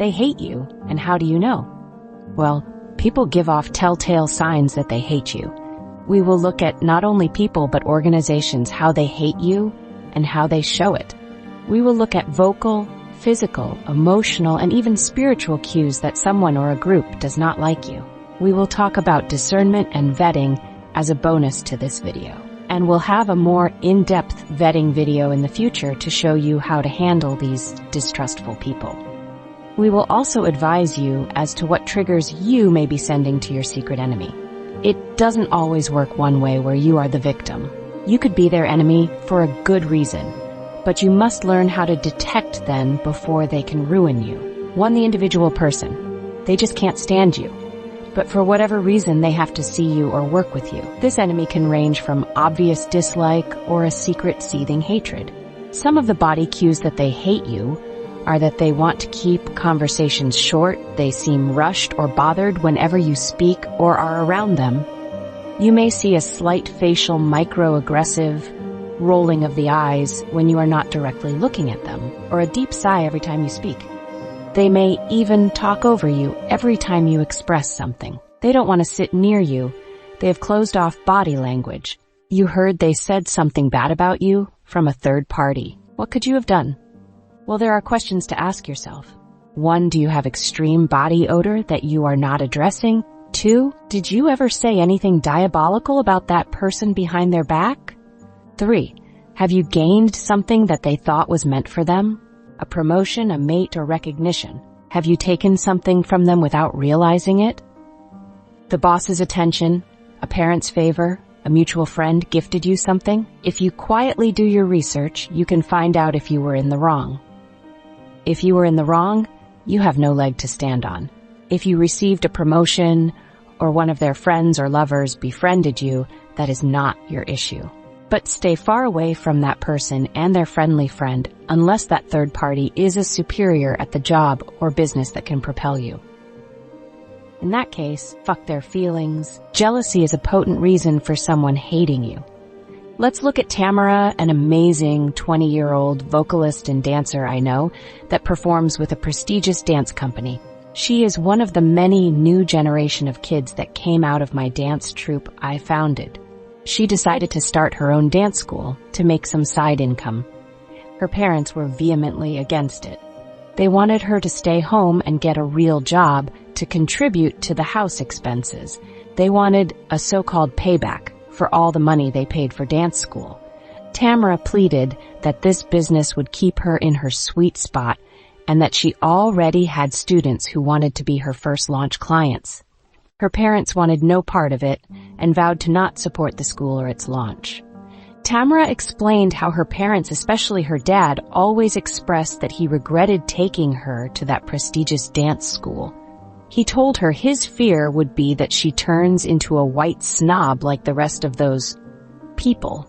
They hate you, and how do you know? Well, people give off telltale signs that they hate you. We will look at not only people but organizations, how they hate you and how they show it. We will look at vocal, physical, emotional, and even spiritual cues that someone or a group does not like you. We will talk about discernment and vetting as a bonus to this video. And we'll have a more in-depth vetting video in the future to show you how to handle these distrustful people. We will also advise you as to what triggers you may be sending to your secret enemy. It doesn't always work one way where you are the victim. You could be their enemy for a good reason, but you must learn how to detect them before they can ruin you. One, the individual person. They just can't stand you. But for whatever reason, they have to see you or work with you. This enemy can range from obvious dislike or a secret seething hatred. Some of the body cues that they hate you are that they want to keep conversations short, they seem rushed or bothered whenever you speak or are around them. You may see a slight facial microaggressive rolling of the eyes when you are not directly looking at them, or a deep sigh every time you speak. They may even talk over you every time you express something. They don't want to sit near you. They have closed off body language. You heard they said something bad about you from a third party. What could you have done? Well, there are questions to ask yourself. 1, do you have extreme body odor that you are not addressing? 2, did you ever say anything diabolical about that person behind their back? 3, have you gained something that they thought was meant for them? A promotion, a mate, or recognition? Have you taken something from them without realizing it? The boss's attention, a parent's favor, a mutual friend gifted you something? If you quietly do your research, you can find out if you were in the wrong. If you were in the wrong, you have no leg to stand on. If you received a promotion or one of their friends or lovers befriended you, that is not your issue. But stay far away from that person and their friendly friend unless that third party is a superior at the job or business that can propel you. In that case, fuck their feelings. Jealousy is a potent reason for someone hating you. Let's look at Tamara, an amazing 20-year-old vocalist and dancer I know that performs with a prestigious dance company. She is one of the many new generation of kids that came out of my dance troupe I founded. She decided to start her own dance school to make some side income. Her parents were vehemently against it. They wanted her to stay home and get a real job to contribute to the house expenses. They wanted a so-called payback for all the money they paid for dance school. Tamara pleaded that this business would keep her in her sweet spot and that she already had students who wanted to be her first launch clients. Her parents wanted no part of it and vowed to not support the school or its launch. Tamara explained how her parents, especially her dad, always expressed that he regretted taking her to that prestigious dance school. He told her his fear would be that she turns into a white snob like the rest of those people.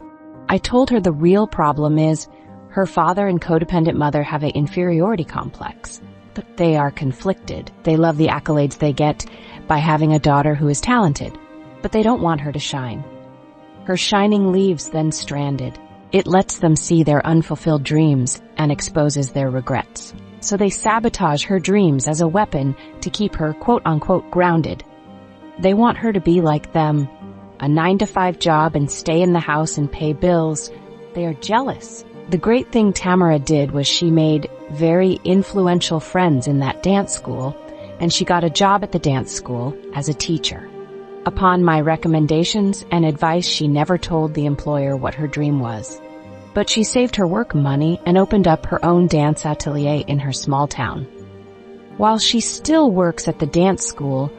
I told her the real problem is her father and codependent mother have an inferiority complex, but they are conflicted. They love the accolades they get by having a daughter who is talented, but they don't want her to shine. Her shining leaves then stranded. It lets them see their unfulfilled dreams and exposes their regrets. So they sabotage her dreams as a weapon to keep her quote-unquote grounded. They want her to be like them, a 9-to-5 job and stay in the house and pay bills. They are jealous. The great thing Tamara did was she made very influential friends in that dance school, and she got a job at the dance school as a teacher. Upon my recommendations and advice, she never told the employer what her dream was. But she saved her work money and opened up her own dance atelier in her small town. While she still works at the dance school,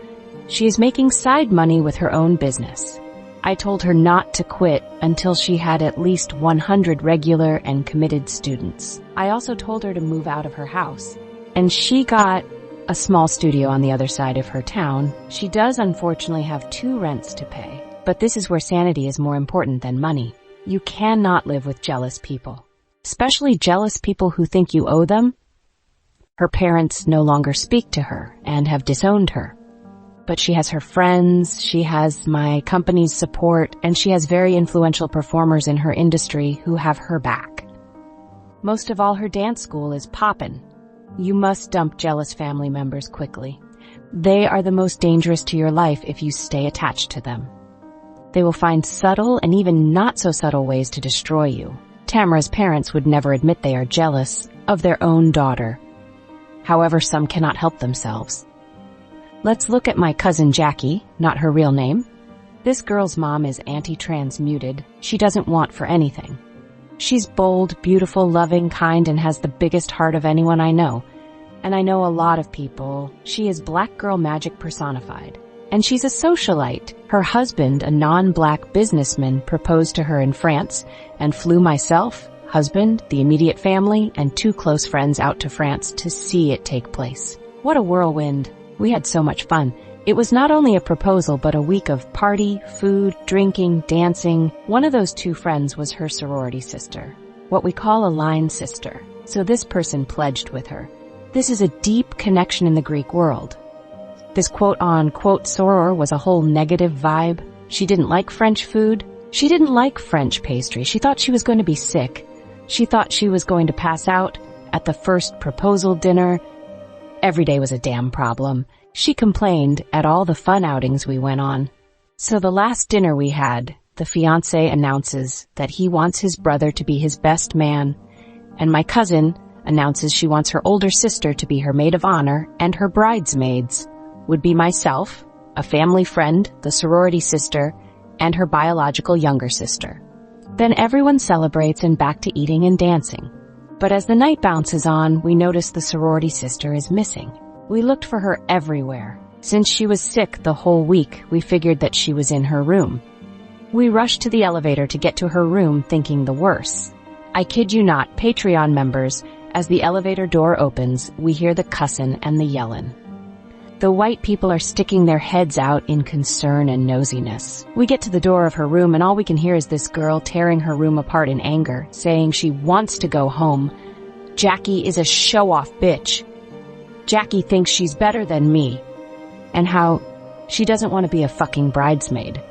she is making side money with her own business. I told her not to quit until she had at least 100 regular and committed students. I also told her to move out of her house, and she got a small studio on the other side of her town. She does unfortunately have 2 rents to pay, but this is where sanity is more important than money. You cannot live with jealous people, especially jealous people who think you owe them. Her parents no longer speak to her and have disowned her. But she has her friends, she has my company's support, and she has very influential performers in her industry who have her back. Most of all, her dance school is poppin'. You must dump jealous family members quickly. They are the most dangerous to your life if you stay attached to them. They will find subtle and even not so subtle ways to destroy you. Tamara's parents would never admit they are jealous of their own daughter. However, some cannot help themselves. Let's look at my cousin Jackie, not her real name. This girl's mom is anti-transmuted. She doesn't want for anything. She's bold, beautiful, loving, kind, and has the biggest heart of anyone I know. And I know a lot of people. She is black girl magic personified. And she's a socialite. Her husband, a non-black businessman, proposed to her in France and flew myself, husband, the immediate family, and 2 close friends out to France to see it take place. What a whirlwind. We had so much fun. It was not only a proposal, but a week of party, food, drinking, dancing. One of those 2 friends was her sorority sister, what we call a line sister. So this person pledged with her. This is a deep connection in the Greek world. This quote-unquote soror was a whole negative vibe. She didn't like French food. She didn't like French pastry. She thought she was going to be sick. She thought she was going to pass out at the first proposal dinner. Every day was a damn problem. She complained at all the fun outings we went on. So the last dinner we had, the fiancé announces that he wants his brother to be his best man, and my cousin announces she wants her older sister to be her maid of honor, and her bridesmaids would be myself, a family friend, the sorority sister, and her biological younger sister. Then everyone celebrates and back to eating and dancing. But as the night bounces on, we notice the sorority sister is missing. We looked for her everywhere. Since she was sick the whole week, we figured that she was in her room. We rushed to the elevator to get to her room thinking the worst. I kid you not, Patreon members, as the elevator door opens, we hear the cussin' and the yellin'. The white people are sticking their heads out in concern and nosiness. We get to the door of her room and all we can hear is this girl tearing her room apart in anger, saying she wants to go home. Jackie is a show-off bitch. Jackie thinks she's better than me. And how she doesn't want to be a fucking bridesmaid.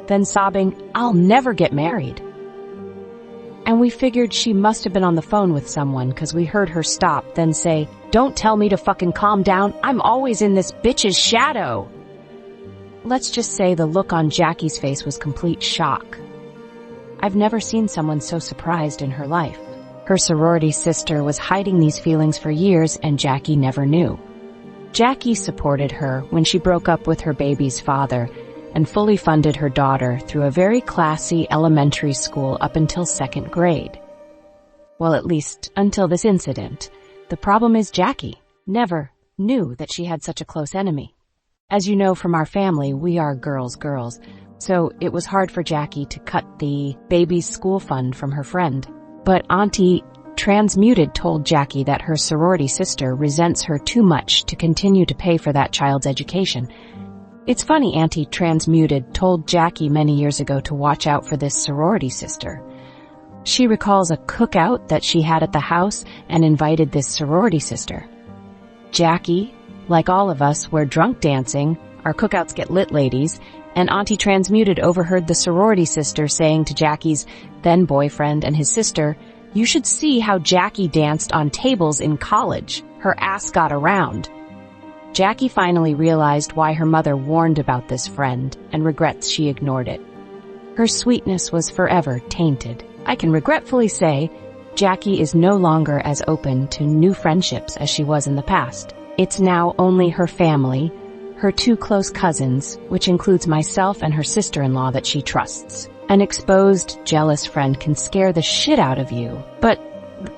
Then sobbing, I'll never get married. And we figured she must have been on the phone with someone because we heard her stop, then say, don't tell me to fucking calm down. I'm always in this bitch's shadow. Let's just say the look on Jackie's face was complete shock. I've never seen someone so surprised in her life. Her sorority sister was hiding these feelings for years and Jackie never knew. Jackie supported her when she broke up with her baby's father and fully funded her daughter through a very classy elementary school up until 2nd grade. Well, at least until this incident. The problem is Jackie never knew that she had such a close enemy. As you know from our family, we are girls, so it was hard for Jackie to cut the baby's school fund from her friend. But Auntie Transmuted told Jackie that her sorority sister resents her too much to continue to pay for that child's education. It's funny, Auntie Transmuted told Jackie many years ago to watch out for this sorority sister. She recalls a cookout that she had at the house and invited this sorority sister. Jackie, like all of us, were drunk dancing, our cookouts get lit ladies, and Auntie Transmuted overheard the sorority sister saying to Jackie's then boyfriend and his sister, you should see how Jackie danced on tables in college. Her ass got around. Jackie finally realized why her mother warned about this friend and regrets she ignored it. Her sweetness was forever tainted. I can regretfully say, Jackie is no longer as open to new friendships as she was in the past. It's now only her family, her 2 close cousins, which includes myself and her sister-in-law that she trusts. An exposed, jealous friend can scare the shit out of you. But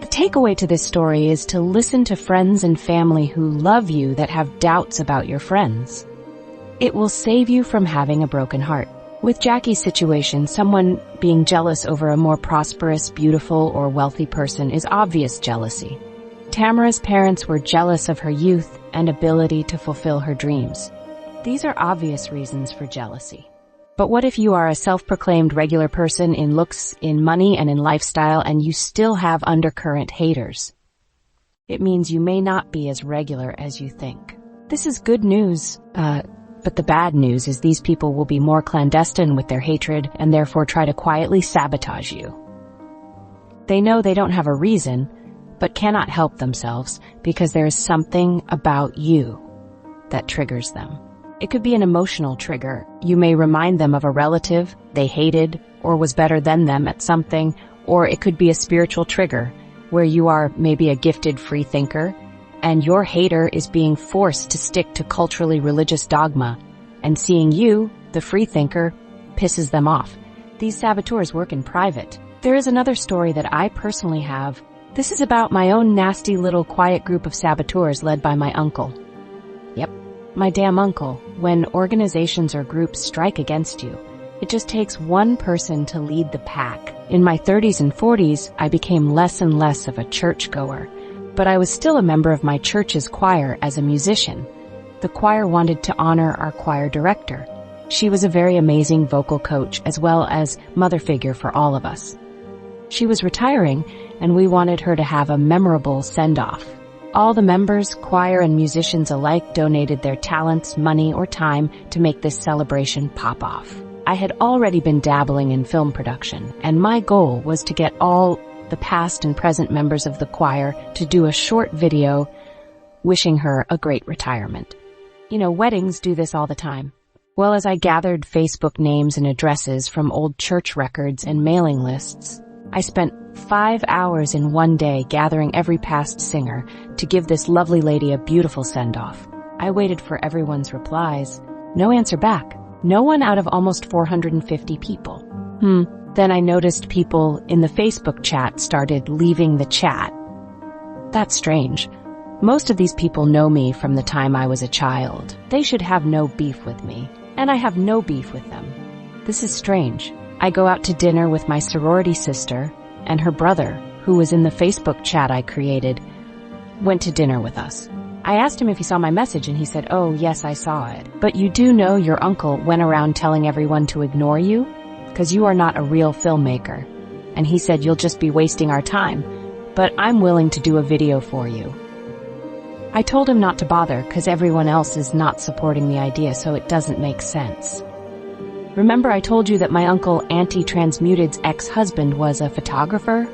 the takeaway to this story is to listen to friends and family who love you that have doubts about your friends. It will save you from having a broken heart. With Jackie's situation, someone being jealous over a more prosperous, beautiful, or wealthy person is obvious jealousy. Tamara's parents were jealous of her youth and ability to fulfill her dreams. These are obvious reasons for jealousy. But what if you are a self-proclaimed regular person in looks, in money, and in lifestyle, and you still have undercurrent haters? It means you may not be as regular as you think. This is good news, but the bad news is these people will be more clandestine with their hatred and therefore try to quietly sabotage you. They know they don't have a reason, but cannot help themselves because there is something about you that triggers them. It could be an emotional trigger. You may remind them of a relative they hated or was better than them at something, or it could be a spiritual trigger where you are maybe a gifted free thinker and your hater is being forced to stick to culturally religious dogma, and seeing you, the free thinker, pisses them off. These saboteurs work in private. There is another story that I personally have. This is about my own nasty little quiet group of saboteurs led by my uncle. Yep, my damn uncle. When organizations or groups strike against you, it just takes one person to lead the pack. In my 30s and 40s, I became less and less of a churchgoer, but I was still a member of my church's choir as a musician. The choir wanted to honor our choir director. She was a very amazing vocal coach as well as mother figure for all of us. She was retiring, and we wanted her to have a memorable send-off. All the members, choir and musicians alike, donated their talents, money, or time to make this celebration pop off. I had already been dabbling in film production, and my goal was to get all the past and present members of the choir to do a short video wishing her a great retirement. You know, weddings do this all the time. Well, as I gathered Facebook names and addresses from old church records and mailing lists, I spent 5 hours in one day gathering every past singer to give this lovely lady a beautiful send-off. I waited for everyone's replies. No answer back. No one out of almost 450 people. Then I noticed people in the Facebook chat started leaving the chat. That's strange. Most of these people know me from the time I was a child. They should have no beef with me, and I have no beef with them. This is strange. I go out to dinner with my sorority sister, and her brother, who was in the Facebook chat I created, went to dinner with us. I asked him if he saw my message, and he said, "Oh, yes, I saw it. But you do know your uncle went around telling everyone to ignore you? Because you are not a real filmmaker." And he said, "You'll just be wasting our time, but I'm willing to do a video for you." I told him not to bother because everyone else is not supporting the idea, so it doesn't make sense. Remember I told you that my uncle Anti-Transmuted's ex-husband was a photographer?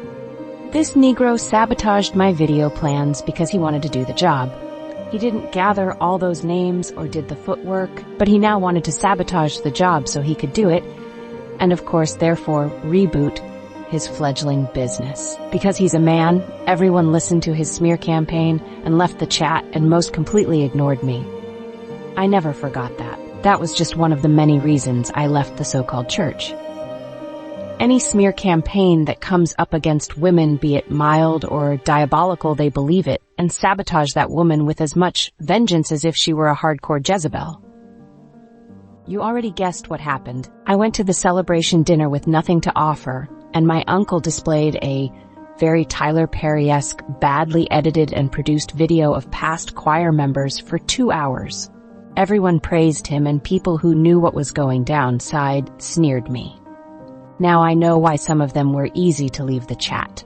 This Negro sabotaged my video plans because he wanted to do the job. He didn't gather all those names or did the footwork, but he now wanted to sabotage the job so he could do it, and of course, therefore, reboot his fledgling business. Because he's a man, everyone listened to his smear campaign and left the chat and most completely ignored me. I never forgot that. That was just one of the many reasons I left the so-called church. Any smear campaign that comes up against women, be it mild or diabolical, they believe it and sabotage that woman with as much vengeance as if she were a hardcore Jezebel. You already guessed what happened. I went to the celebration dinner with nothing to offer, and my uncle displayed a very Tyler Perry-esque, badly edited and produced video of past choir members for 2 hours. Everyone praised him, and people who knew what was going down sneered me. Now I know why some of them were easy to leave the chat.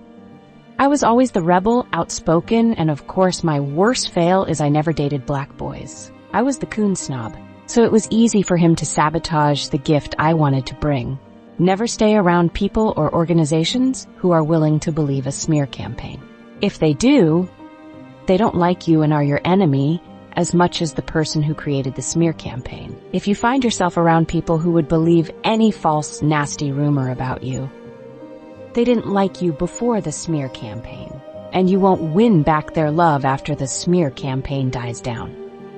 I was always the rebel, outspoken, and of course my worst fail is I never dated black boys. I was the coon snob, so it was easy for him to sabotage the gift I wanted to bring. Never stay around people or organizations who are willing to believe a smear campaign. If they do, they don't like you and are your enemy as much as the person who created the smear campaign. If you find yourself around people who would believe any false, nasty rumor about you, they didn't like you before the smear campaign, and you won't win back their love after the smear campaign dies down.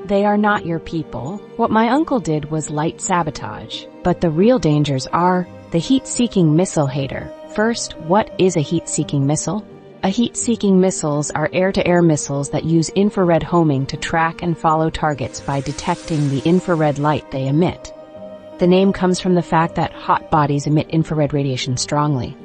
They are not your people. What my uncle did was light sabotage, but the real dangers are the heat-seeking missile hater. First, what is a heat-seeking missile? A heat-seeking missiles are air-to-air missiles that use infrared homing to track and follow targets by detecting the infrared light they emit. The name comes from the fact that hot bodies emit infrared radiation strongly.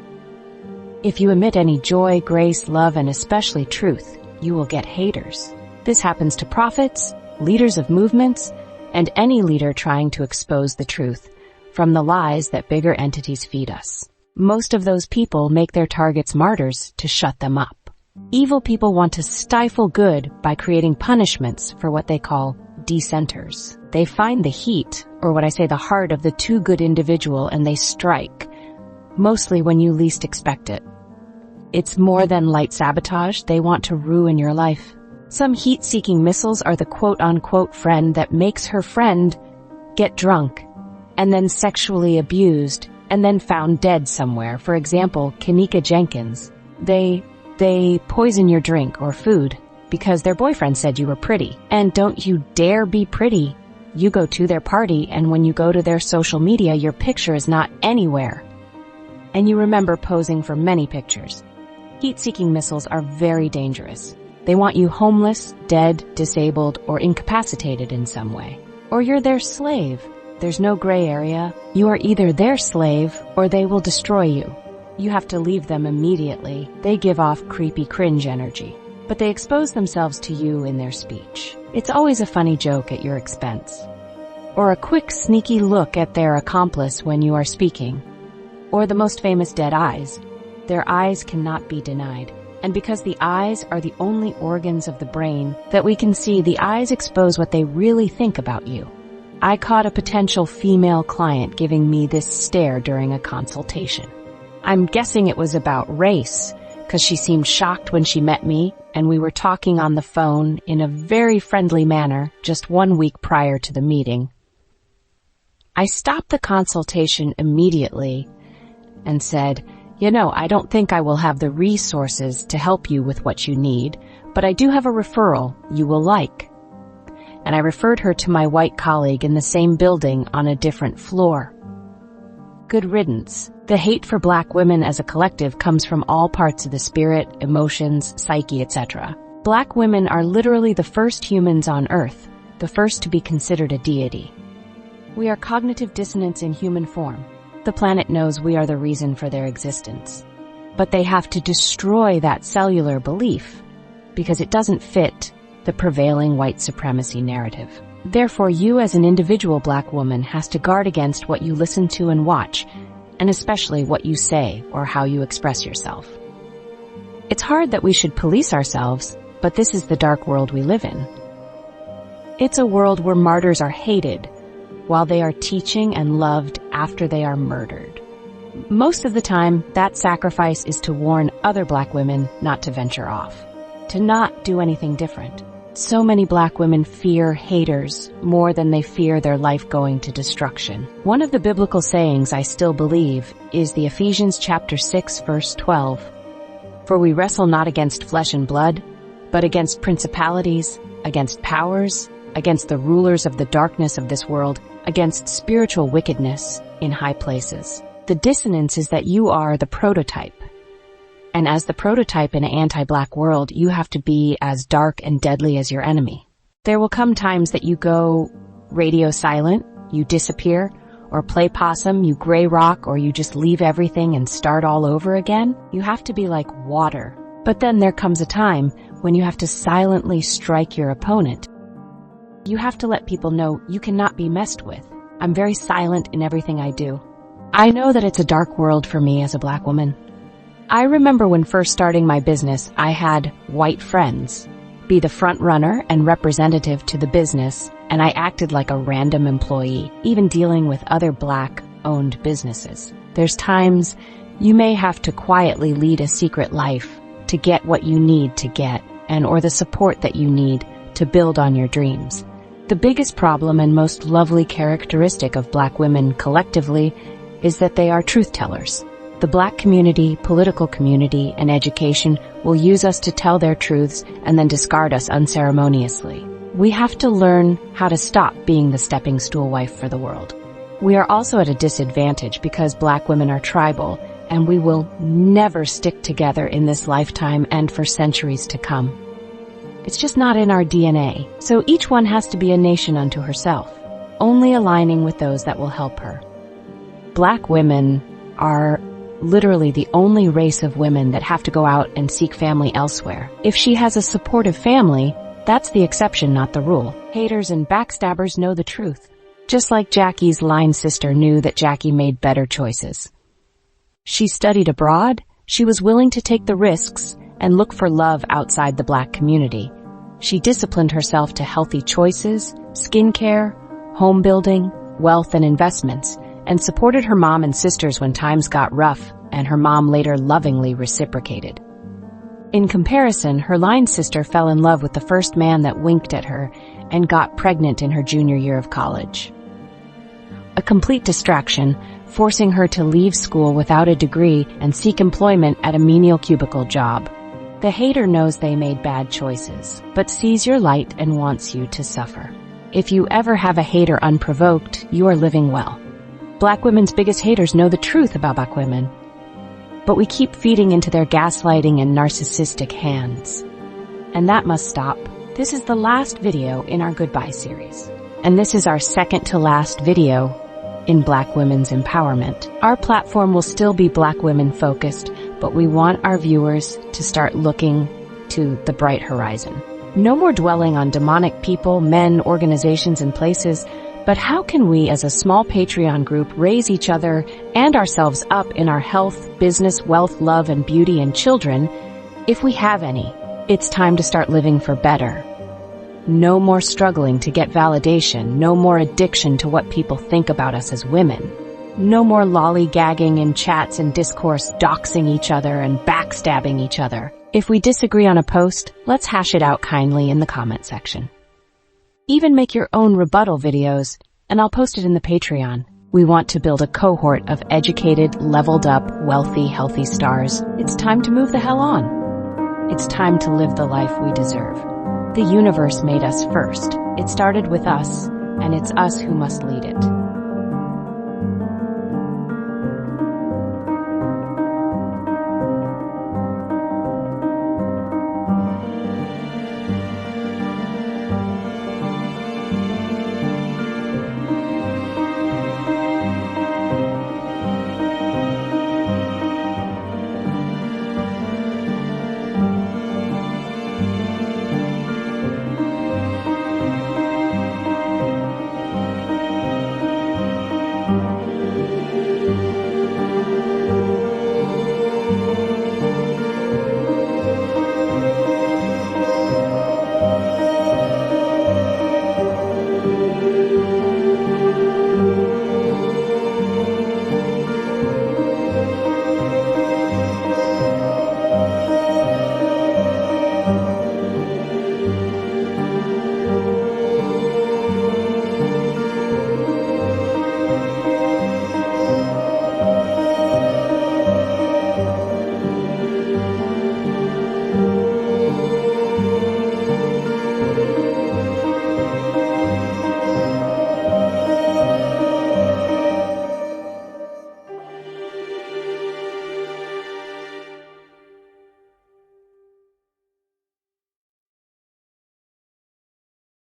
If you emit any joy, grace, love, and especially truth, you will get haters. This happens to prophets, leaders of movements, and any leader trying to expose the truth from the lies that bigger entities feed us. Most of those people make their targets martyrs to shut them up. Evil people want to stifle good by creating punishments for what they call dissenters. They find the heat, or what I say the heart of the too good individual, and they strike, mostly when you least expect it. It's more than light sabotage. They want to ruin your life. Some heat-seeking missiles are the quote-unquote friend that makes her friend get drunk and then sexually abused and then found dead somewhere. For example, Kanika Jenkins. They poison your drink or food because their boyfriend said you were pretty. And don't you dare be pretty. You go to their party, and when you go to their social media, your picture is not anywhere. And you remember posing for many pictures. Heat-seeking missiles are very dangerous. They want you homeless, dead, disabled, or incapacitated in some way. Or you're their slave. There's no gray area. You are either their slave or they will destroy you. You have to leave them immediately. They give off creepy cringe energy, but they expose themselves to you in their speech. It's always a funny joke at your expense. Or a quick sneaky look at their accomplice when you are speaking. Or the most famous dead eyes. Their eyes cannot be denied. And because the eyes are the only organs of the brain that we can see, the eyes expose what they really think about you. I caught a potential female client giving me this stare during a consultation. I'm guessing it was about race, because she seemed shocked when she met me, and we were talking on the phone in a very friendly manner just 1 week prior to the meeting. I stopped the consultation immediately and said, I don't think I will have the resources to help you with what you need, but I do have a referral you will like. And I referred her to my white colleague in the same building on a different floor. Good riddance. The hate for Black women as a collective comes from all parts of the spirit, emotions, psyche, etc. Black women are literally the first humans on Earth, the first to be considered a deity. We are cognitive dissonance in human form. The planet knows we are the reason for their existence. But they have to destroy that cellular belief because it doesn't fit the prevailing white supremacy narrative. Therefore, you as an individual Black woman has to guard against what you listen to and watch, and especially what you say or how you express yourself. It's hard that we should police ourselves, but this is the dark world we live in. It's a world where martyrs are hated, while they are teaching and loved after they are murdered. Most of the time, that sacrifice is to warn other Black women not to venture off, to not do anything different. So many Black women fear haters more than they fear their life going to destruction. One of the biblical sayings I still believe is the Ephesians chapter 6 verse 12. For we wrestle not against flesh and blood, but against principalities, against powers, against the rulers of the darkness of this world, against spiritual wickedness in high places. The dissonance is that you are the prototype. And as the prototype in an anti-Black world, you have to be as dark and deadly as your enemy. There will come times that you go radio silent, you disappear, or play possum, you gray rock, or you just leave everything and start all over again. You have to be like water. But then there comes a time when you have to silently strike your opponent. You have to let people know you cannot be messed with. I'm very silent in everything I do. I know that it's a dark world for me as a Black woman. I remember when first starting my business, I had white friends be the front runner and representative to the business, and I acted like a random employee, even dealing with other Black-owned businesses. There's times you may have to quietly lead a secret life to get what you need to get, or the support that you need to build on your dreams. The biggest problem and most lovely characteristic of Black women collectively is that they are truth tellers. The Black community, political community, and education will use us to tell their truths and then discard us unceremoniously. We have to learn how to stop being the stepping stool wife for the world. We are also at a disadvantage because Black women are tribal, and we will never stick together in this lifetime and for centuries to come. It's just not in our DNA. So each one has to be a nation unto herself, only aligning with those that will help her. Black women are literally the only race of women that have to go out and seek family elsewhere. If she has a supportive family, that's the exception, not the rule. Haters and backstabbers know the truth. Just like Jackie's line sister knew that Jackie made better choices. She studied abroad, she was willing to take the risks and look for love outside the Black community. She disciplined herself to healthy choices, skincare, home building, wealth and investments, and supported her mom and sisters when times got rough, and her mom later lovingly reciprocated. In comparison, her line sister fell in love with the first man that winked at her and got pregnant in her junior year of college. A complete distraction, forcing her to leave school without a degree and seek employment at a menial cubicle job. The hater knows they made bad choices, but sees your light and wants you to suffer. If you ever have a hater unprovoked, you are living well. Black women's biggest haters know the truth about Black women, but we keep feeding into their gaslighting and narcissistic hands. And that must stop. This is the last video in our Goodbye series. And this is our second to last video in Black women's empowerment. Our platform will still be Black women focused, but we want our viewers to start looking to the bright horizon. No more dwelling on demonic people, men, organizations, and places, but how can we as a small Patreon group raise each other and ourselves up in our health, business, wealth, love, and beauty and children, if we have any? It's time to start living for better. No more struggling to get validation, no more addiction to what people think about us as women. No more lollygagging in chats and discourse, doxing each other and backstabbing each other. If we disagree on a post, let's hash it out kindly in the comment section. Even make your own rebuttal videos, and I'll post it in the Patreon. We want to build a cohort of educated, leveled up, wealthy, healthy stars. It's time to move the hell on. It's time to live the life we deserve. The universe made us first. It started with us, and it's us who must lead it.